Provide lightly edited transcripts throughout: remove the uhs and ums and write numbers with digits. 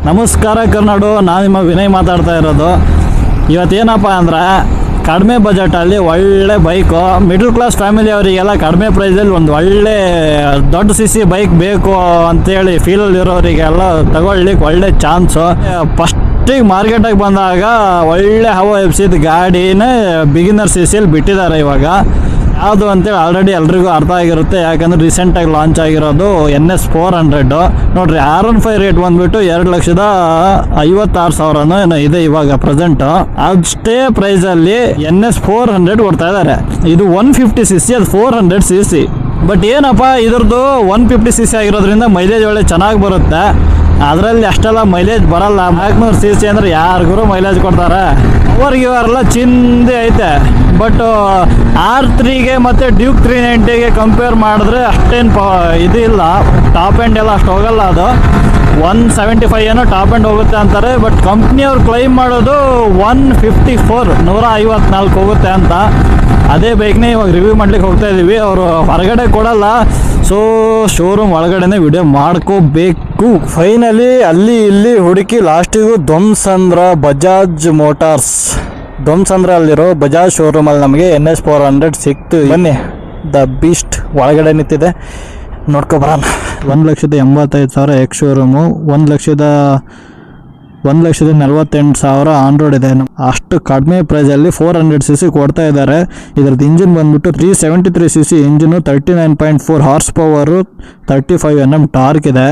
ನಮಸ್ಕಾರ ಕರ್ನಾಡು, ನಾನು ನಿಮ್ಮ ವಿನಯ್ ಮಾತಾಡ್ತಾ ಇರೋದು. ಇವತ್ತೇನಪ್ಪ ಅಂದ್ರೆ ಕಡಿಮೆ ಬಜೆಟಲ್ಲಿ ಒಳ್ಳೆ ಬೈಕು, ಮಿಡಲ್ ಕ್ಲಾಸ್ ಫ್ಯಾಮಿಲಿ ಅವರಿಗೆಲ್ಲ ಕಡಿಮೆ ಪ್ರೈಸಲ್ಲಿ ಒಂದು ಒಳ್ಳೆ ದೊಡ್ಡ ಸಿ ಬೈಕ್ ಬೇಕು ಅಂತೇಳಿ ಫೀಲಲ್ಲಿರೋರಿಗೆಲ್ಲ ತಗೊಳ್ಳಿಕ್ಕೆ ಒಳ್ಳೆ ಚಾನ್ಸು. ಫಸ್ಟಿಗೆ ಮಾರ್ಕೆಟಾಗಿ ಬಂದಾಗ ಒಳ್ಳೆ ಹವ ಎಬ್ಸಿದ ಗಾಡಿನೇ ಬಿಗಿನರ್ ಸಿಯಲ್ಲಿ ಬಿಟ್ಟಿದ್ದಾರೆ. ಇವಾಗ ಯಾವುದು ಅಂತೇಳಿ ಆಲ್ರೆಡಿ ಎಲ್ರಿಗೂ ಅರ್ಥ ಆಗಿರುತ್ತೆ, ಯಾಕಂದರೆ ರೀಸೆಂಟಾಗಿ ಲಾಂಚ್ ಆಗಿರೋದು NS 400 ನೋಡಿರಿ. R15 ರೇಟ್ ಬಂದುಬಿಟ್ಟು 2,56,000 ಏನೋ ಇದೆ ಇವಾಗ ಪ್ರೆಸೆಂಟು. ಅಷ್ಟೇ ಪ್ರೈಸಲ್ಲಿ NS 400 ಕೊಡ್ತಾ ಇದ್ದಾರೆ. ಇದು 150cc, ಅದು 400cc. ಬಟ್ ಏನಪ್ಪ ಇದ್ರದ್ದು 150cc ಆಗಿರೋದ್ರಿಂದ ಮೈಲೇಜ್ ಒಳ್ಳೆ ಚೆನ್ನಾಗಿ ಬರುತ್ತೆ. ಅದರಲ್ಲಿ ಅಷ್ಟೆಲ್ಲ ಮೈಲೇಜ್ ಬರಲ್ಲ. 400cc ಅಂದರೆ ಯಾರಿಗೂ ಮೈಲೇಜ್ ಕೊಡ್ತಾರೆ. ಅವರೆಲ್ಲ ಚಿಂದೆ ಐತೆ. ಬಟ್ R3ಗೆ ಮತ್ತು ಡ್ಯೂಕ್ 390ಗೆ ಕಂಪೇರ್ ಮಾಡಿದ್ರೆ ಅಷ್ಟೇನು ಇದು ಇಲ್ಲ, ಟಾಪ್ ಎಂಡ್ ಎಲ್ಲ ಅಷ್ಟು ಹೋಗಲ್ಲ. ಅದು 175 ಏನೋ ಟಾಪ್ ಎಂಡ್ ಹೋಗುತ್ತೆ ಅಂತಾರೆ. ಬಟ್ ಕಂಪ್ನಿಯವ್ರು ಕ್ಲೈಮ್ ಮಾಡೋದು 154 ಹೋಗುತ್ತೆ ಅಂತ. ಅದೇ ಬೈಕ್ನೇ ಇವಾಗ ರಿವ್ಯೂ ಮಾಡ್ಲಿಕ್ಕೆ ಹೋಗ್ತಾ ಇದ್ದೀವಿ. ಅವರು ಹೊರಗಡೆ ಕೊಡಲ್ಲ, ಸೊ ಶೋರೂಮ್ ಒಳಗಡೆನೇ ವಿಡಿಯೋ ಮಾಡ್ಕೋಬೇಕು. ಫೈನಲಿ ಅಲ್ಲಿ ಇಲ್ಲಿ ಹುಡುಕಿ ಲಾಸ್ಟಿಗೂ ಧ್ವಂಸಂದ್ರ ಬಜಾಜ್ ಮೋಟಾರ್ಸ್ ಧ್ವಂಸಂದ್ರಲ್ಲಿರೋ ಬಜಾಜ್ ಶೋರೂಮಲ್ಲಿ ನಮಗೆ NS 400 ಸಿಕ್ತು. ಬನ್ನಿ, ದ ಬೀಸ್ಟ್ ಒಳಗಡೆ ನಿಂತಿದೆ, ನೋಡ್ಕೊಬರೋಣ. 1,85,000 ಎಕ್ಸ್ ಶೋರೂಮು, 1,48,000 ಆನ್ ರೋಡ್ ಇದೆ. ಅಷ್ಟು ಕಡಿಮೆ ಪ್ರೈಸಲ್ಲಿ 400cc ಕೊಡ್ತಾ ಇದ್ದಾರೆ. ಇದ್ರದ್ದು ಇಂಜಿನ್ ಬಂದ್ಬಿಟ್ಟು 373cc engine, 39.4 horse power, 35 Nm torque ಇದೆ.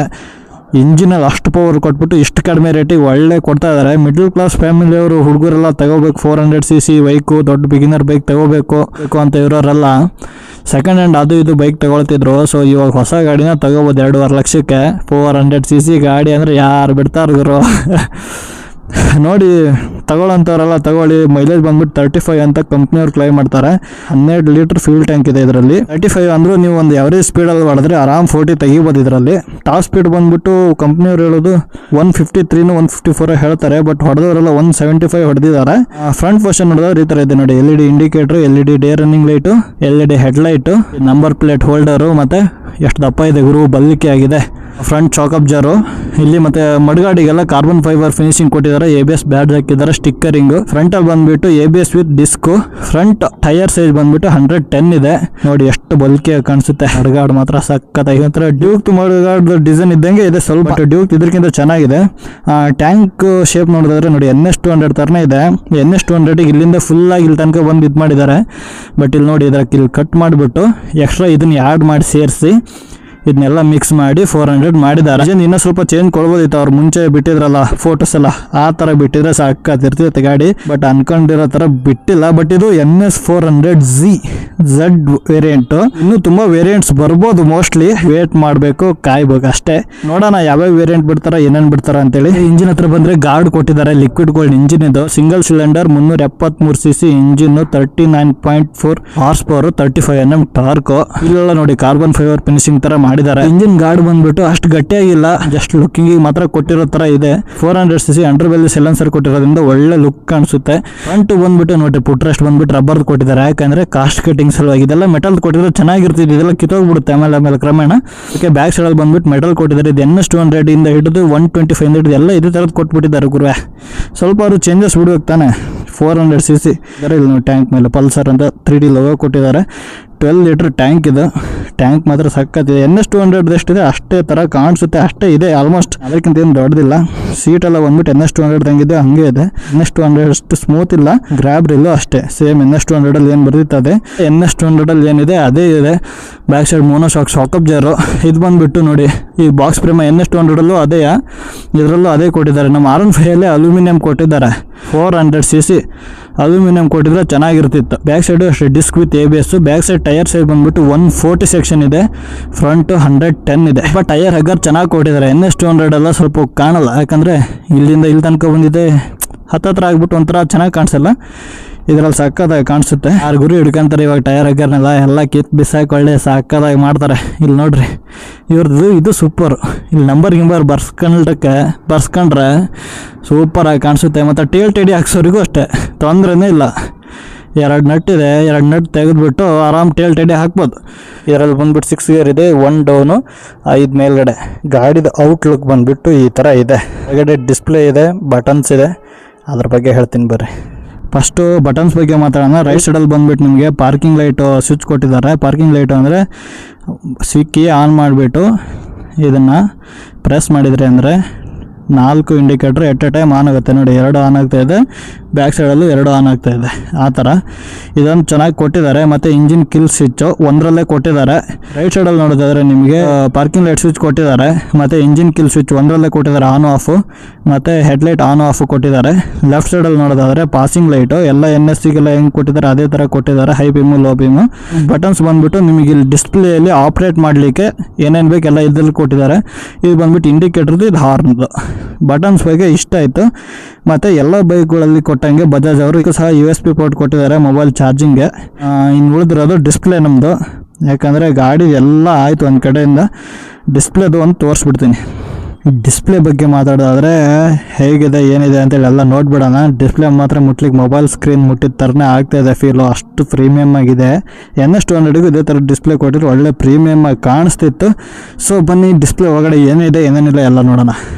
ಇಂಜಿನಲ್ಲಿ ಅಷ್ಟು ಪವರ್ ಕೊಟ್ಬಿಟ್ಟು ಇಷ್ಟು ಕಡಿಮೆ ರೇಟಿಗೆ ಒಳ್ಳೆ ಕೊಡ್ತಾ ಇದ್ದಾರೆ. ಮಿಡಲ್ ಕ್ಲಾಸ್ ಫ್ಯಾಮಿಲಿಯವರು ಹುಡುಗರೆಲ್ಲ ತಗೋಬೇಕು 400cc ಬೈಕು, ದೊಡ್ಡ ಬಿಗಿನರ್ ಬೈಕ್ ತಗೋಬೇಕು ಅಂತ ಇರೋರೆಲ್ಲ ಸೆಕೆಂಡ್ ಹ್ಯಾಂಡ್ ಅದು ಇದು ಬೈಕ್ ತಗೊಳ್ತಿದ್ರು. ಸೊ ಇವಾಗ ಹೊಸ ಗಾಡಿನ ತಗೋಬೋದು 2.5 ಲಕ್ಷಕ್ಕೆ. 400cc ಗಾಡಿ ಅಂದರೆ ಯಾರು ಬಿಡ್ತಾರೆ ಗುರು. ನೋಡಿ, ತಗೊಳ್ಳೋಂಥವ್ರೆಲ್ಲ ತಗೊಳ್ಳಿ. ಮೈಲೇಜ್ ಬಂದ್ಬಿಟ್ಟು 35 ಅಂತ ಕಂಪ್ನಿಯವ್ರು ಕ್ಲೈಮ್ ಮಾಡ್ತಾರೆ. 12 ಲೀಟರ್ ಫ್ಯೂಲ್ ಟ್ಯಾಂಕ್ ಇದೆ ಇದರಲ್ಲಿ. 35 ಅಂದರೂ ನೀವು ಒಂದು ಎವರೇಜ್ ಸ್ಪೀಡಲ್ಲಿ ಹೊಡೆದ್ರೆ ಆರಾಮ್ 40 ತೆಗಿಬೋದು ಇದರಲ್ಲಿ. ಟಾಪ್ ಸ್ಪೀಡ್ ಬಂದ್ಬಿಟ್ಟು ಕಂಪ್ನಿಯವ್ರು ಹೇಳೋದು 153 154 ಹೇಳ್ತಾರೆ. ಬಟ್ ಹೊಡೆದವರೆಲ್ಲ 175 ಹೊಡೆದಿದ್ದಾರೆ. ಫ್ರಂಟ್ ಪೋರ್ಷನ್ ನೋಡಿದ್ರೆ ಈ ಥರ ಇದೆ ನೋಡಿ. LED indicator, LED day running light, LED headlight, number plate holder, ಮತ್ತು ಎಷ್ಟು ದಪ್ಪ ಇದೆ ಗುರು, ಬಲ್ಲಿಕೆ ಆಗಿದೆ. ಫ್ರಂಟ್ ಶಾಕ್ ಅಬ್ಜರು ಇಲ್ಲಿ, ಮತ್ತೆ ಮಡ್ಗಾಡಿಗೆಲ್ಲ ಕಾರ್ಬನ್ ಫೈಬರ್ ಫಿನಿಶಿಂಗ್ ಕೊಟ್ಟಿದ್ದಾರೆ. ABS ಬ್ಯಾಡ್ಜ್ ಹಾಕಿದ್ದಾರೆ, ಸ್ಟಿಕ್ಕರಿಂಗ್. ಫ್ರಂಟ್ ಅಲ್ಲಿ ಬಂದ್ಬಿಟ್ಟು ABS with disc. Front tyre size ಬಂದ್ಬಿಟ್ಟು 110 ಇದೆ. ನೋಡಿ ಎಷ್ಟು ಬಲ್ಕಿ ಕಾಣಿಸುತ್ತೆ. ಮಡ್ಗಾಡ್ ಮಾತ್ರ ಸಕ್ಕತ್ತಾಗಿ ಒಂಥರ ಡ್ಯೂಕ್ ಮಡ್ಗಾಡ್ ಡಿಸೈನ್ ಇದ್ದಂಗೆ ಇದೆ. ಸ್ವಲ್ಪ ಡ್ಯೂಕ್ ಇದಕ್ಕಿಂತ ಚೆನ್ನಾಗಿದೆ. ಟ್ಯಾಂಕ್ ಶೇಪ್ ನೋಡಿದ್ರೆ ನೋಡಿ NS 200 ತರನೇ ಇದೆ. NS 200 ಇಲ್ಲಿಂದ ಫುಲ್ ಆಗಿ ಇಲ್ಲಿ ತನಕ ಬಂದು ಇದು ಮಾಡಿದ್ದಾರೆ. ಬಟ್ ಇಲ್ಲಿ ನೋಡಿ, ಇದಕ್ಕೆ ಇಲ್ಲಿ ಕಟ್ ಮಾಡಿಬಿಟ್ಟು ಎಕ್ಸ್ಟ್ರಾ ಇದನ್ನ ಆ್ಯಡ್ ಮಾಡಿ ಸೇರಿಸಿ ಇದನ್ನೆಲ್ಲ ಮಿಕ್ಸ್ ಮಾಡಿ 400 ಮಾಡಿದ್ದಾರೆ. ಇನ್ನೂ ಸ್ವಲ್ಪ ಚೇಂಜ್ ಕೊಡ್ಬೋದಿತ್ತು, ಅವ್ರು ಮುಂಚೆ ಬಿಟ್ಟಿದ್ರಲ್ಲ ಫೋಟೋಸ್ ಎಲ್ಲ, ಆ ಥರ ಬಿಟ್ಟಿದ್ರೆ ಸಾಕಾಗಿರ್ತಿರುತ್ತೆ ಗಾಡಿ. ಬಟ್ ಅನ್ಕೊಂಡಿರೋ ಥರ ಬಿಟ್ಟಿಲ್ಲ. ಬಟ್ ಇದು NS 400Z ವೇರಿಯಂಟ್. ಇನ್ನೂ ತುಂಬ ವೇರಿಯಂಟ್ಸ್ ಬರ್ಬೋದು, ಮೋಸ್ಟ್ಲಿ ವೇಟ್ ಮಾಡಬೇಕು, ಕಾಯ್ಬೇಕು ಅಷ್ಟೇ. ನೋಡೋಣ ಯಾವ್ಯಾವ ವೇರಿಯಂಟ್ ಬಿಡ್ತಾರ, ಏನೇನು ಬಿಡ್ತಾರ ಅಂತೇಳಿ. ಇಂಜಿನ್ ಹತ್ರ ಬಂದರೆ ಗಾರ್ಡ್ ಕೊಟ್ಟಿದ್ದಾರೆ, ಲಿಕ್ವಿಡ್ ಗೋಲ್ಡ್ ಇಂಜಿನ್ ಇದು. Single cylinder 373cc engine, 39.4 horse power, 35 Nm torque. ಇಲ್ಲೆಲ್ಲ ನೋಡಿ ಕಾರ್ಬನ್ ಫೈಬರ್ ಫಿನಿಶಿಂಗ್ ತರ ಮಾಡಿದ್ದಾರೆ. ಇಂಜಿನ್ ಗಾರ್ಡ್ ಬಂದ್ಬಿಟ್ಟು ಅಷ್ಟು ಗಟ್ಟಿಯಾಗಿಲ್ಲ, ಜಸ್ಟ್ ಲುಕ್ಕಿಂಗ್ ಮಾತ್ರ ಕೊಟ್ಟಿರೋ ತರ ಇದೆ. 400cc ಅಂಡರ್ ಬೆಲ್ಲಿ ಸೈಲೆನ್ಸರ್ ಕೊಟ್ಟಿರೋದ್ರಿಂದ ಒಳ್ಳೆ ಲುಕ್ ಕಾಣಿಸುತ್ತೆ. ಫ್ರಂಟ್ ಬಂದ್ಬಿಟ್ಟು ನೋಡಿ ಪುಟ್ರೆಸ್ಟ್ ಬಂದ್ಬಿಟ್ಟು ರಬ್ಬರ್ ಕೊಟ್ಟಿದ್ದಾರೆ, ಯಾಕಂದ್ರೆ ಕಾಸ್ಟ್ ಕಟಿಂಗ್ ಸಲುವಾಗಿ. ಇದೆಲ್ಲ ಮೆಟಲ್ ಕೊಟ್ಟಿದ್ರೆ ಚೆನ್ನಾಗಿರ್ತಿದೆ, ಇದೆಲ್ಲ ಕಿತ್ತೋಗ್ಬಿಡುತ್ತೆ ಆಮೇಲೆ ಕ್ರಮೇಣ. ಅದಕ್ಕೆ ಬ್ಯಾಕ್ ಸೈಡ್ ಅಲ್ಲಿ ಬಂದ್ಬಿಟ್ಟು ಮೆಟಲ್ ಕೊಟ್ಟಿದ್ದಾರೆ. ಇದು NS 200 ಇಂದ ಹಿಡಿದು 125 ಎಲ್ಲ ಇದೇ ತರದ್ ಕೊಟ್ಬಿಟ್ಟಿದ್ದಾರೆ ಗುರುವೆ. ಸ್ವಲ್ಪ ಅವರು ಚೇಂಜಸ್ ಬಿಡ್ಬೇಕು ತಾನೆ. 400cc ಇಲ್ಲಿ ನೋಡಿ, ಟ್ಯಾಂಕ್ ಮೇಲೆ ಪಲ್ಸರ್ ಅಂತ 3D ಲೋಗೋ ಕೊಟ್ಟಿದ್ದಾರೆ. 12 ಲೀಟರ್ ಟ್ಯಾಂಕ್ ಇದು. ಟ್ಯಾಂಕ್ ಮಾತ್ರ ಸಕ್ಕತ್ತಿದೆ. NS 200 ಎಷ್ಟಿದೆ ಅಷ್ಟೇ ತರ ಕಾಣಿಸುತ್ತೆ, ಅಷ್ಟೇ ಇದೆ ಆಲ್ಮೋಸ್ಟ್, ಅದಕ್ಕಿಂತ ಏನು ದೊಡ್ಡದಿಲ್ಲ. ಸೀಟ್ ಎಲ್ಲ ಬಂದ್ಬಿಟ್ಟು NS 200 ತಂಗಿದೆ ಹಂಗೆ ಇದೆ. NS 200 ಅಷ್ಟು ಸ್ಮೂತ್ ಇಲ್ಲ. ಗ್ರ್ಯಾಬ್ ರಿಲ್ಲು ಅಷ್ಟೇ ಸೇಮ್ NS 200 ಅಲ್ಲಿ ಏನು ಬರ್ದಿತ್ತದೆ NS 200 ಅಲ್ಲಿ ಏನಿದೆ ಅದೇ ಇದೆ. Back side mono shock absorber. ಇದು ಬಂದ್ಬಿಟ್ಟು ನೋಡಿ, ಈ ಬಾಕ್ಸ್ ಪ್ರೇಮ NS 200 ಅಲ್ಲೂ ಅದೇ, ಇದರಲ್ಲೂ ಅದೇ ಕೊಟ್ಟಿದ್ದಾರೆ. ನಮ್ಮ R15 ಅಲ್ಲೇ ಅಲ್ಯೂಮಿನಿಯಂ ಕೊಟ್ಟಿದ್ದಾರೆ. 400cc ಅಲ್ಯೂಮಿನಿಯಂ ಕೊಟ್ಟಿದ್ರೆ ಚೆನ್ನಾಗಿರ್ತಿತ್ತು. ಬ್ಯಾಕ್ ಸೈಡ್ ಅಷ್ಟೇ disc with ABS. Back side tyre side ಬಂದ್ಬಿಟ್ಟು 140 ಸೆಕ್ಷನ್ ಇದೆ. ಫ್ರಂಟ್ 110 ಇದೆ. ಬಟ್ ಟೈರ್ ಹಗ್ಗರ್ ಚೆನ್ನಾಗಿ ಕೊಟ್ಟಿದ್ದಾರೆ. NS 200 ಎಲ್ಲ ಸ್ವಲ್ಪ ಕಾಣಲ್ಲ, ಯಾಕಂದ್ರೆ ಇಲ್ಲಿಂದ ಇಲ್ಲಿ ತನಕ ಬಂದಿದೆ, ಹತ್ತತ್ರ ಆಗ್ಬಿಟ್ಟು ಒಂಥರ ಚೆನ್ನಾಗಿ ಕಾಣಿಸಲ್ಲ. ಇದರಲ್ಲಿ ಸಕ್ಕದಾಗಿ ಕಾಣಿಸುತ್ತೆ. 6 ಗುರಿ ಹಿಡ್ಕೊಂತಾರೆ ಇವಾಗ ಟೈರ್ ಹಗ್ಗರ್ನೆಲ್ಲ, ಎಲ್ಲ ಕಿತ್ ಬಿಸಾಕಿ ಒಳ್ಳೆ ಸಕ್ಕದಾಗಿ ಮಾಡ್ತಾರೆ. ಇಲ್ಲಿ ನೋಡ್ರಿ, ಇವ್ರದ್ದು ಇದು ಸೂಪರ್. ಇಲ್ಲಿ ನಂಬರ್ ಬರ್ಸ್ಕೊಂಡ್ರೆ ಸೂಪರಾಗಿ ಕಾಣಿಸುತ್ತೆ. ಮತ್ತು ಟೇಲ್ ಟೇಡಿ ಹಾಕ್ಸೋರಿಗೂ ಅಷ್ಟೇ ತೊಂದರೆನೇ ಇಲ್ಲ. 2 ನಟ್ ಇದೆ, 2 ನಟ್ ತೆಗೆದುಬಿಟ್ಟು ಆರಾಮ್ ಟೇಲ್ ಹಾಕ್ಬೋದು. ಇದರಲ್ಲಿ ಬಂದುಬಿಟ್ಟು 6 ಗೇರ್ ಇದೆ, 1 ಡೌನು 5 ಮೇಲ್ಗಡೆ. ಗಾಡಿದ ಔಟ್ಲುಕ್ ಬಂದುಬಿಟ್ಟು ಈ ಥರ ಇದೆ. ಹೊರಗಡೆ ಡಿಸ್ಪ್ಲೇ ಇದೆ, ಬಟನ್ಸ್ ಇದೆ, ಅದ್ರ ಬಗ್ಗೆ ಹೇಳ್ತೀನಿ ಬರ್ರಿ. ಫಸ್ಟು ಬಟನ್ಸ್ ಬಗ್ಗೆ ಮಾತಾಡೋಣ. ರೈಟ್ ಸೈಡಲ್ಲಿ ಬಂದುಬಿಟ್ಟು ನಿಮಗೆ ಪಾರ್ಕಿಂಗ್ ಲೈಟು ಸ್ವಿಚ್ ಕೊಟ್ಟಿದ್ದಾರೆ. ಪಾರ್ಕಿಂಗ್ ಲೈಟು ಅಂದರೆ ಕೀ ಆನ್ ಮಾಡಿಬಿಟ್ಟು ಇದನ್ನು ಪ್ರೆಸ್ ಮಾಡಿದರೆ ಅಂದರೆ 4 indicator at a time on ಆಗುತ್ತೆ. ನೋಡಿ 2 ಆನ್ ಆಗ್ತಾಯಿದೆ, ಬ್ಯಾಕ್ ಸೈಡಲ್ಲೂ 2 ಆನ್ ಆಗ್ತಾಯಿದೆ. ಆ ಥರ ಇದೊಂದು ಚೆನ್ನಾಗಿ ಕೊಟ್ಟಿದ್ದಾರೆ. ಮತ್ತು ಇಂಜಿನ್ ಕಿಲ್ ಸ್ವಿಚ್ಚು ಒಂದರಲ್ಲೇ ಕೊಟ್ಟಿದ್ದಾರೆ. ರೈಟ್ ಸೈಡಲ್ಲಿ ನೋಡೋದಾದರೆ ನಿಮಗೆ ಪಾರ್ಕಿಂಗ್ ಲೈಟ್ ಸ್ವಿಚ್ ಕೊಟ್ಟಿದ್ದಾರೆ, ಮತ್ತು ಇಂಜಿನ್ ಕಿಲ್ ಸ್ವಿಚ್ ಒಂದರಲ್ಲೇ ಕೊಟ್ಟಿದ್ದಾರೆ, ಆನ್ ಆಫು, ಮತ್ತು ಹೆಡ್ಲೈಟ್ ಆನ್ ಆಫು ಕೊಟ್ಟಿದ್ದಾರೆ. ಲೆಫ್ಟ್ ಸೈಡಲ್ಲಿ ನೋಡೋದಾದರೆ ಪಾಸಿಂಗ್ ಲೈಟು ಎಲ್ಲ NSCಗೆಲ್ಲ ಹೆಂಗೆ ಕೊಟ್ಟಿದ್ದಾರೆ ಅದೇ ಥರ ಕೊಟ್ಟಿದ್ದಾರೆ, high beam low beam. Buttons ಬಂದುಬಿಟ್ಟು ನಿಮಗೆ ಇಲ್ಲಿ ಡಿಸ್ಪ್ಲೇಯಲ್ಲಿ ಆಪ್ರೇಟ್ ಮಾಡಲಿಕ್ಕೆ ಏನೇನು ಬೇಕು ಎಲ್ಲ ಇದ್ರಲ್ಲಿ ಕೊಟ್ಟಿದ್ದಾರೆ. ಇದು ಬಂದುಬಿಟ್ಟು ಇಂಡಿಕೇಟರ್ದು, ಇದು ಹಾರ್ನ್ದು. ಬಟನ್ಸ್ ಬಗ್ಗೆ ಇಷ್ಟ ಆಯಿತು. ಮತ್ತು ಎಲ್ಲ ಬೈಕ್ಗಳಲ್ಲಿ ಕೊಟ್ಟಂಗೆ ಬಜಾಜ್ ಅವರು ಸಹ USB ಪೋರ್ಟ್ ಕೊಟ್ಟಿದ್ದಾರೆ ಮೊಬೈಲ್ ಚಾರ್ಜಿಂಗ್ಗೆ. ಇನ್ನು ಉಳಿದಿರೋದು ಡಿಸ್ಪ್ಲೇ ನಮ್ಮದು, ಯಾಕಂದರೆ ಗಾಡಿ ಎಲ್ಲ ಆಯಿತು ಒಂದು ಕಡೆಯಿಂದ. ಡಿಸ್ಪ್ಲೇದು ಒಂದು ತೋರಿಸ್ಬಿಡ್ತೀನಿ. ಡಿಸ್ಪ್ಲೇ ಬಗ್ಗೆ ಮಾತಾಡೋದಾದರೆ ಹೇಗಿದೆ ಏನಿದೆ ಅಂತೇಳಿ ಎಲ್ಲ ನೋಡ್ಬಿಡೋಣ. ಡಿಸ್ಪ್ಲೇ ಮಾತ್ರ ಮುಟ್ಲಿಕ್ಕೆ ಮೊಬೈಲ್ ಸ್ಕ್ರೀನ್ ಮುಟ್ಟಿದ ಥರನೇ ಆಗ್ತಾಯಿದೆ ಫೀಲು, ಅಷ್ಟು ಪ್ರೀಮಿಯಮ್ ಆಗಿದೆ. NS 200ಗೂ ಇದೇ ಥರ ಡಿಸ್ಪ್ಲೇ ಕೊಟ್ಟಿದ್ರು, ಒಳ್ಳೆ ಪ್ರೀಮಿಯಮ್ ಆಗಿ ಕಾಣಿಸ್ತಿತ್ತು. ಸೊ ಬನ್ನಿ ಡಿಸ್ಪ್ಲೇ ಒಳಗಡೆ ಏನಿದೆ ಏನೇನಿಲ್ಲ ಎಲ್ಲ ನೋಡೋಣ.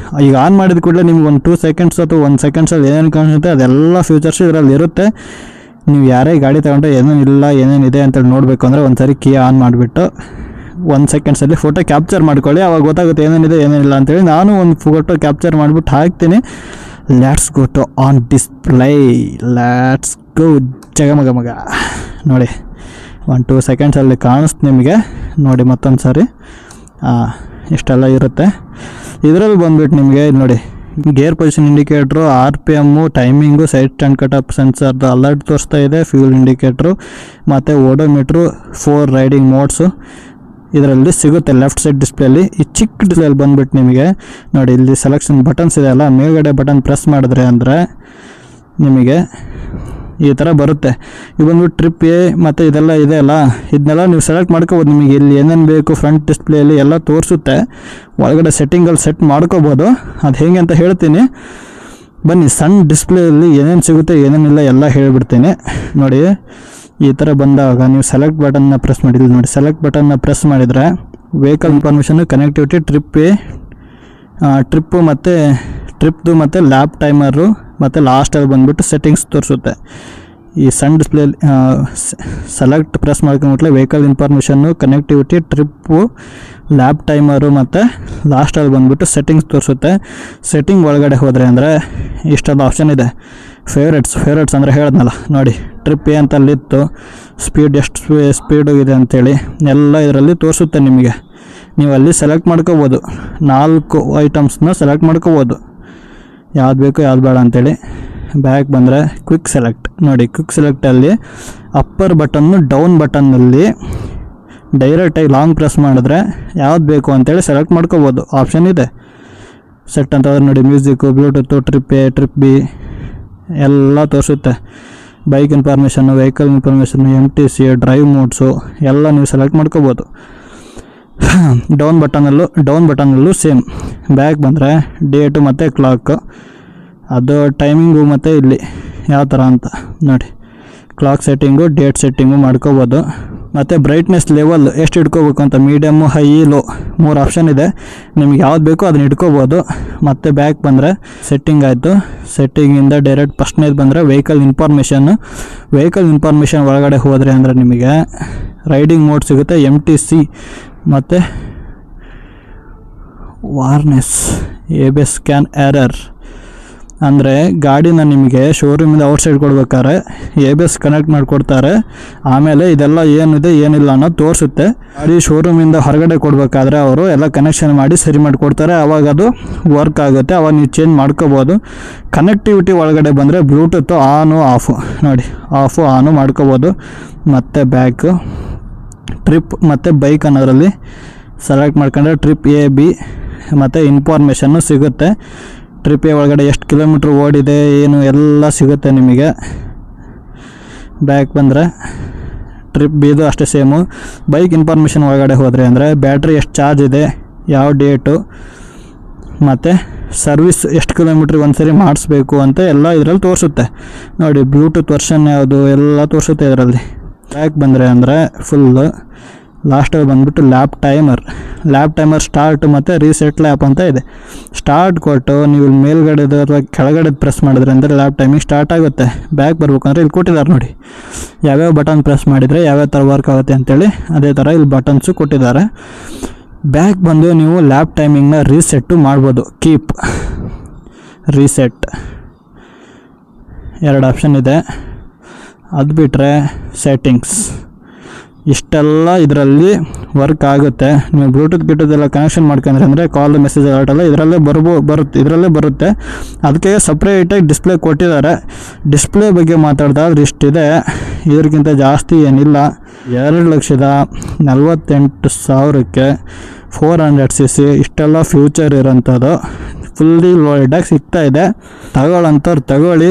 ಈಗ ಆನ್ ಮಾಡಿದ ಕೂಡಲೇ ನಿಮ್ಗೆ ಒಂದು 2 ಸೆಕೆಂಡ್ಸ್ ಅಥವಾ 1 ಸೆಕೆಂಡ್ಸಲ್ಲಿ ಏನೇನು ಕಾಣಿಸುತ್ತೆ ಅದೆಲ್ಲ ಫ್ಯೂಚರ್ಸ್ ಇದರಲ್ಲಿ ಇರುತ್ತೆ. ನೀವು ಯಾರೇ ಗಾಡಿ ತಗೊಂಡ್ರೆ ಏನೇನಿಲ್ಲ ಏನೇನಿದೆ ಅಂತೇಳಿ ನೋಡಬೇಕು ಅಂದರೆ ಒಂದು ಸರಿ ಕೀ ಆನ್ ಮಾಡಿಬಿಟ್ಟು 1 ಸೆಕೆಂಡ್ಸಲ್ಲಿ ಫೋಟೋ ಕ್ಯಾಪ್ಚರ್ ಮಾಡ್ಕೊಳ್ಳಿ, ಅವಾಗ ಗೊತ್ತಾಗುತ್ತೆ ಏನೇನಿದೆ ಏನೇನಿಲ್ಲ ಅಂತೇಳಿ. ನಾನು ಒಂದು ಫೋಟೋ ಕ್ಯಾಪ್ಚರ್ ಮಾಡಿಬಿಟ್ಟು ಹಾಕ್ತೀನಿ. Let's go to on display, let's go. ಜಗಮಗ ನೋಡಿ 1-2 ಸೆಕೆಂಡ್ಸಲ್ಲಿ ಕಾಣಿಸ್ತು ನಿಮಗೆ. ನೋಡಿ ಮತ್ತೊಂದು ಸಾರಿ ಇಷ್ಟೆಲ್ಲ ಇರುತ್ತೆ. ಇದರಲ್ಲಿ ಬಂದುಬಿಟ್ಟು ನಿಮಗೆ ನೋಡಿ gear position indicator, RPM, timing, side stand cutoff ಸೆನ್ಸರ್ದು ಅಲರ್ಟ್ ತೋರಿಸ್ತಾ ಇದೆ, ಫ್ಯೂಲ್ ಇಂಡಿಕೇಟ್ರು, ಮತ್ತು ಓಡೋಮೀಟ್ರು, 4 ರೈಡಿಂಗ್ ಮೋಡ್ಸು ಇದರಲ್ಲಿ ಸಿಗುತ್ತೆ ಲೆಫ್ಟ್ ಸೈಡ್ ಡಿಸ್ಪ್ಲೇಲಿ. ಈ ಚಿಕ್ಕ ಡಿಸ್ಪ್ಲೇಲಿ ಬಂದುಬಿಟ್ಟು ನಿಮಗೆ ನೋಡಿ ಇಲ್ಲಿ ಸೆಲೆಕ್ಷನ್ ಬಟನ್ಸ್ ಇದೆ ಅಲ್ಲ, ಮೇಲ್ಗಡೆ ಬಟನ್ ಪ್ರೆಸ್ ಮಾಡಿದ್ರೆ ಅಂದರೆ ನಿಮಗೆ ಈ ಥರ ಬರುತ್ತೆ. ಇದು ಬಂದ್ಬಿಟ್ಟು ಟ್ರಿಪ್ ಎ ಮತ್ತು ಇದೆಲ್ಲ ಇದೆ ಅಲ್ಲ, ಇದನ್ನೆಲ್ಲ ನೀವು ಸೆಲೆಕ್ಟ್ ಮಾಡ್ಕೋಬೋದು. ನಿಮಗೆ ಇಲ್ಲಿ ಏನೇನು ಬೇಕು ಫ್ರಂಟ್ ಡಿಸ್ಪ್ಲೇಯಲ್ಲಿ ಎಲ್ಲ ತೋರಿಸುತ್ತೆ. ಒಳಗಡೆ ಸೆಟ್ಟಿಂಗಲ್ಲಿ ಸೆಟ್ ಮಾಡ್ಕೋಬೋದು. ಅದು ಹೇಗೆ ಅಂತ ಹೇಳ್ತೀನಿ ಬನ್ನಿ. ಸಣ್ಣ ಡಿಸ್ಪ್ಲೇಯಲ್ಲಿ ಏನೇನು ಸಿಗುತ್ತೆ ಏನೇನಿಲ್ಲ ಎಲ್ಲ ಹೇಳಿಬಿಡ್ತೀನಿ. ನೋಡಿ ಈ ಥರ ಬಂದಾಗ ನೀವು ಸೆಲೆಕ್ಟ್ ಬಟನ್ನ ಪ್ರೆಸ್ ಮಾಡಿದ್ರಿ ನೋಡಿ, ಸೆಲೆಕ್ಟ್ ಬಟನ್ನ ಪ್ರೆಸ್ ಮಾಡಿದರೆ ವೆಹಿಕಲ್ ಇನ್ಫಾರ್ಮೇಷನ್ನು, ಕನೆಕ್ಟಿವಿಟಿ, ಟ್ರಿಪ್ಪು ಮತ್ತು ಟ್ರಿಪ್ದು ಮತ್ತು ಲ್ಯಾಪ್ ಟೈಮರು, ಮತ್ತು ಲಾಸ್ಟಲ್ಲಿ ಬಂದುಬಿಟ್ಟು ಸೆಟ್ಟಿಂಗ್ಸ್ ತೋರಿಸುತ್ತೆ. ಈ ಸಣ್ಣ ಡಿಸ್ಪ್ಲೇಲಿ ಸೆಲೆಕ್ಟ್ ಪ್ರೆಸ್ ಮಾಡ್ಕೊಂಡ್ಬಿಟ್ಲೆ vehicle information, connectivity, trip, lap timer ಮತ್ತು ಲಾಸ್ಟಲ್ಲಿ ಬಂದುಬಿಟ್ಟು ಸೆಟ್ಟಿಂಗ್ಸ್ ತೋರಿಸುತ್ತೆ. ಸೆಟ್ಟಿಂಗ್ ಒಳಗಡೆ ಹೋದರೆ ಅಂದರೆ ಇಷ್ಟೊಂದು ಆಪ್ಷನ್ ಇದೆ. ಫೇವ್ರೇಟ್ಸ್ ಅಂದರೆ ಹೇಳಿದ್ನಲ್ಲ ನೋಡಿ, ಟ್ರಿಪ್ ಎ ಅಂತ ಅಲ್ಲಿತ್ತು, ಸ್ಪೀಡ್ ಎಷ್ಟು ಸ್ಪೀಡು ಇದೆ ಅಂಥೇಳಿ ಎಲ್ಲ ಇದರಲ್ಲಿ ತೋರಿಸುತ್ತೆ ನಿಮಗೆ. ನೀವು ಅಲ್ಲಿ ಸೆಲೆಕ್ಟ್ ಮಾಡ್ಕೋಬೋದು, 4 ಐಟಮ್ಸ್ನ ಸೆಲೆಕ್ಟ್ ಮಾಡ್ಕೋಬೋದು, ಯಾವ್ದು ಬೇಕು ಯಾವ್ದು ಬೇಡ ಅಂಥೇಳಿ. ಬ್ಯಾಕ್ ಬಂದರೆ ಕ್ವಿಕ್ ಸೆಲೆಕ್ಟ್ ನೋಡಿ, ಕ್ವಿಕ್ ಸೆಲೆಕ್ಟಲ್ಲಿ ಅಪ್ಪರ್ ಬಟನ್ನು ಡೌನ್ ಬಟನ್ನಲ್ಲಿ ಡೈರೆಕ್ಟಾಗಿ ಲಾಂಗ್ ಪ್ರೆಸ್ ಮಾಡಿದ್ರೆ ಯಾವ್ದು ಬೇಕು ಅಂತೇಳಿ ಸೆಲೆಕ್ಟ್ ಮಾಡ್ಕೋಬೋದು, ಆಪ್ಷನ್ ಇದೆ. ಸೆಟ್ ಅಂತಂದ್ರೆ ನೋಡಿ music, Bluetooth, trip A, trip B ಎಲ್ಲ ತೋರಿಸುತ್ತೆ. Bike information, vehicle information, MTC, drive modes ಎಲ್ಲ ನೀವು ಸೆಲೆಕ್ಟ್ ಮಾಡ್ಕೋಬೋದು. ಡೌನ್ ಬಟನಲ್ಲೂ ಸೇಮ್. ಬ್ಯಾಕ್ ಬಂದರೆ ಡೇಟು ಮತ್ತು ಕ್ಲಾಕು, ಅದು ಟೈಮಿಂಗು ಮತ್ತು ಇಲ್ಲಿ ಯಾವ ಥರ ಅಂತ ನೋಡಿ, ಕ್ಲಾಕ್ ಸೆಟ್ಟಿಂಗು, ಡೇಟ್ ಸೆಟ್ಟಿಂಗು ಮಾಡ್ಕೋಬೋದು. ಮತ್ತು ಬ್ರೈಟ್ನೆಸ್ ಲೆವೆಲ್ ಎಷ್ಟು ಇಟ್ಕೋಬೇಕು ಅಂತ, ಮೀಡಿಯಮ್ಮು, ಹೈ, ಲೋ 3 ಆಪ್ಷನ್ ಇದೆ. ನಿಮ್ಗೆ ಯಾವ್ದು ಬೇಕೋ ಅದನ್ನ ಇಟ್ಕೋಬೋದು. ಮತ್ತು ಬ್ಯಾಕ್ ಬಂದರೆ ಸೆಟ್ಟಿಂಗ್ ಆಯಿತು. ಸೆಟ್ಟಿಂಗಿಂದ ಡೈರೆಕ್ಟ್ ಫಸ್ಟ್ನೇದು ಬಂದರೆ ವೆಹಿಕಲ್ ಇನ್ಫಾರ್ಮೇಷನ್ ಒಳಗಡೆ ಹೋದರೆ ಅಂದರೆ ನಿಮಗೆ ರೈಡಿಂಗ್ ಮೋಡ್ ಸಿಗುತ್ತೆ, MTC ಮತ್ತು ವಾರ್ನೆಸ್, ABS ಸ್ಕ್ಯಾನ್ ಎರರ್ ಅಂದರೆ ಗಾಡಿನ ನಿಮಗೆ ಶೋರೂಮಿಂದ ಔಟ್ಸೈಡ್ ಕೊಡ್ಬೇಕಾದ್ರೆ ABS ಕನೆಕ್ಟ್ ಮಾಡಿಕೊಡ್ತಾರೆ. ಆಮೇಲೆ ಇದೆಲ್ಲ ಏನಿದೆ ಏನಿಲ್ಲ ಅನ್ನೋದು ತೋರಿಸುತ್ತೆ. ಗಾಡಿ ಶೋರೂಮಿಂದ ಹೊರಗಡೆ ಕೊಡಬೇಕಾದ್ರೆ ಅವರು ಎಲ್ಲ ಕನೆಕ್ಷನ್ ಮಾಡಿ ಸರಿ ಮಾಡಿಕೊಡ್ತಾರೆ. ಆವಾಗ ಅದು ವರ್ಕ್ ಆಗುತ್ತೆ, ಅವಾಗ ನೀವು ಚೇಂಜ್ ಮಾಡ್ಕೋಬೋದು. ಕನೆಕ್ಟಿವಿಟಿ ಒಳಗಡೆ ಬಂದರೆ ಬ್ಲೂಟೂತ್ ಆನು ಆಫು ನೋಡಿ, ಆಫು ಆನು ಮಾಡ್ಕೋಬೋದು. ಮತ್ತು ಬ್ಯಾಕು, ಟ್ರಿಪ್ ಮತ್ತು ಬೈಕ್ ಅನ್ನೋದರಲ್ಲಿ ಸೆಲೆಕ್ಟ್ ಮಾಡ್ಕೊಂಡ್ರೆ ಟ್ರಿಪ್ A, B ಮತ್ತು ಇನ್ಫಾರ್ಮೇಷನ್ನು ಸಿಗುತ್ತೆ. ಟ್ರಿಪ್ ಎ ಒಳಗಡೆ ಎಷ್ಟು ಕಿಲೋಮೀಟ್ರ್ ಓಡಿದೆ ಏನು ಎಲ್ಲ ಸಿಗುತ್ತೆ ನಿಮಗೆ. ಬ್ಯಾಕ್ ಬಂದರೆ ಟ್ರಿಪ್ ಬಿದು ಅಷ್ಟೇ ಸೇಮು. ಬೈಕ್ ಇನ್ಫಾರ್ಮೇಷನ್ ಒಳಗಡೆ ಹೋದರೆ ಅಂದರೆ ಬ್ಯಾಟ್ರಿ ಎಷ್ಟು ಚಾರ್ಜ್ ಇದೆ, ಯಾವ ಡೇಟು ಮತ್ತು ಸರ್ವಿಸ್ ಎಷ್ಟು ಕಿಲೋಮೀಟ್ರಿಗೆ ಒಂದು ಸರಿ ಮಾಡಿಸ್ಬೇಕು ಅಂತ ಎಲ್ಲ ಇದರಲ್ಲಿ ತೋರಿಸುತ್ತೆ ನೋಡಿ. ಬ್ಲೂಟೂತ್ ವರ್ಷನ್ ಯಾವುದು ಎಲ್ಲ ತೋರಿಸುತ್ತೆ ಇದರಲ್ಲಿ. ಬ್ಯಾಕ್ ಬಂದರೆ ಅಂದರೆ ಫುಲ್ಲು ಲಾಸ್ಟಲ್ಲಿ ಬಂದುಬಿಟ್ಟು ಲ್ಯಾಪ್ ಟೈಮರ್ ಸ್ಟಾರ್ಟ್ ಮತ್ತು ರೀಸೆಟ್ ಲ್ಯಾಪ್ ಅಂತ ಇದೆ. ಸ್ಟಾರ್ಟ್ ಕೊಟ್ಟು ನೀವು ಮೇಲ್ಗಡೆದು ಅಥವಾ ಕೆಳಗಡೆದು ಪ್ರೆಸ್ ಮಾಡಿದ್ರೆ ಅಂದರೆ ಲ್ಯಾಪ್ ಟೈಮಿಂಗ್ ಸ್ಟಾರ್ಟ್ ಆಗುತ್ತೆ. ಬ್ಯಾಕ್ ಬರ್ಬೇಕಂದ್ರೆ ಇಲ್ಲಿ ಕೊಟ್ಟಿದ್ದಾರೆ ನೋಡಿ, ಯಾವ್ಯಾವ ಬಟನ್ ಪ್ರೆಸ್ ಮಾಡಿದರೆ ಯಾವ್ಯಾವ ಥರ ವರ್ಕ್ ಆಗುತ್ತೆ ಅಂತೇಳಿ. ಅದೇ ಥರ ಇಲ್ಲಿ ಬಟನ್ಸು ಕೊಟ್ಟಿದ್ದಾರೆ. ಬ್ಯಾಕ್ ಬಂದು ನೀವು ಲ್ಯಾಪ್ ಟೈಮಿಂಗ್ನ ರೀಸೆಟ್ಟು ಮಾಡ್ಬೋದು. ಕೀಪ್, ರೀಸೆಟ್ 2 ಆಪ್ಷನ್ ಇದೆ. ಅದು ಬಿಟ್ಟರೆ ಸೆಟ್ಟಿಂಗ್ಸ್, ಇಷ್ಟೆಲ್ಲ ಇದರಲ್ಲಿ ವರ್ಕ್ ಆಗುತ್ತೆ. ನೀವು ಬ್ಲೂಟೂತ್ ಎಲ್ಲ ಕನೆಕ್ಷನ್ ಮಾಡ್ಕೊಂಡ್ರೆ ಅಂದರೆ ಕಾಲ್ ಮೆಸೇಜ್ ಅಲರ್ಟೆಲ್ಲ ಇದರಲ್ಲೇ ಇದರಲ್ಲೇ ಬರುತ್ತೆ. ಅದಕ್ಕೆ ಸಪ್ರೇಟಾಗಿ ಡಿಸ್ಪ್ಲೇ ಕೊಟ್ಟಿದ್ದಾರೆ. ಡಿಸ್ಪ್ಲೇ ಬಗ್ಗೆ ಮಾತಾಡಿದಾಗ ಇಷ್ಟಿದೆ, ಇದಕ್ಕಿಂತ ಜಾಸ್ತಿ ಏನಿಲ್ಲ. 2,48,000ಕ್ಕೆ 400cc ಇಷ್ಟೆಲ್ಲ ಫ್ಯೂಚರ್ ಇರೋಂಥದ್ದು ಫುಲ್ಲಿ ಲೋಡೆಡಾಗಿ ಸಿಗ್ತಾಯಿದೆ. ತಗೊಳ್ಳೋಂಥವ್ರು ತಗೊಳ್ಳಿ,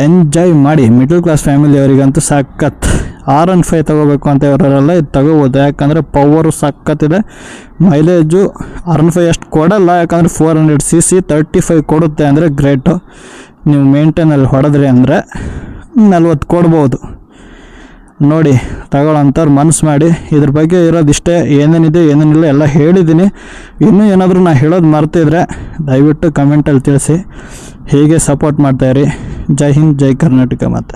ಎಂಜಾಯ್ ಮಾಡಿ. ಮಿಡಲ್ ಕ್ಲಾಸ್ ಫ್ಯಾಮಿಲಿಯವರಿಗಂತೂ ಸಖತ್. R15 ತೊಗೋಬೇಕು ಅಂತ ಇವರೆಲ್ಲ ಇದು ತೊಗೋಬೋದು, ಯಾಕಂದರೆ ಪವರು ಸಖತ್ತಿದೆ. ಮೈಲೇಜು R15 ಅಷ್ಟು ಕೊಡಲ್ಲ, ಯಾಕಂದರೆ 400cc 35 ಕೊಡುತ್ತೆ ಅಂದರೆ ಗ್ರೇಟು. ನೀವು ಮೇಂಟೈನಲ್ಲಿ ಹೊಡೆದ್ರಿ ಅಂದರೆ 40 ಕೊಡ್ಬೋದು. ನೋಡಿ, ತಗೊಳ್ಳೋಂಥವ್ರು ಮನಸ್ಸು ಮಾಡಿ. ಇದ್ರ ಬಗ್ಗೆ ಇರೋದಿಷ್ಟೇ, ಏನೇನಿದೆ ಏನೇನಿಲ್ಲ ಎಲ್ಲ ಹೇಳಿದ್ದೀನಿ. ಇನ್ನೂ ಏನಾದರೂ ನಾನು ಹೇಳೋದು ಮರ್ತಿದ್ರೆ ದಯವಿಟ್ಟು ಕಮೆಂಟಲ್ಲಿ ತಿಳಿಸಿ. ಹೀಗೆ ಸಪೋರ್ಟ್ ಮಾಡ್ತಾಯಿರಿ. ಜೈ ಹಿಂದ್, ಜೈ ಕರ್ನಾಟಕ. ಮತ್ತು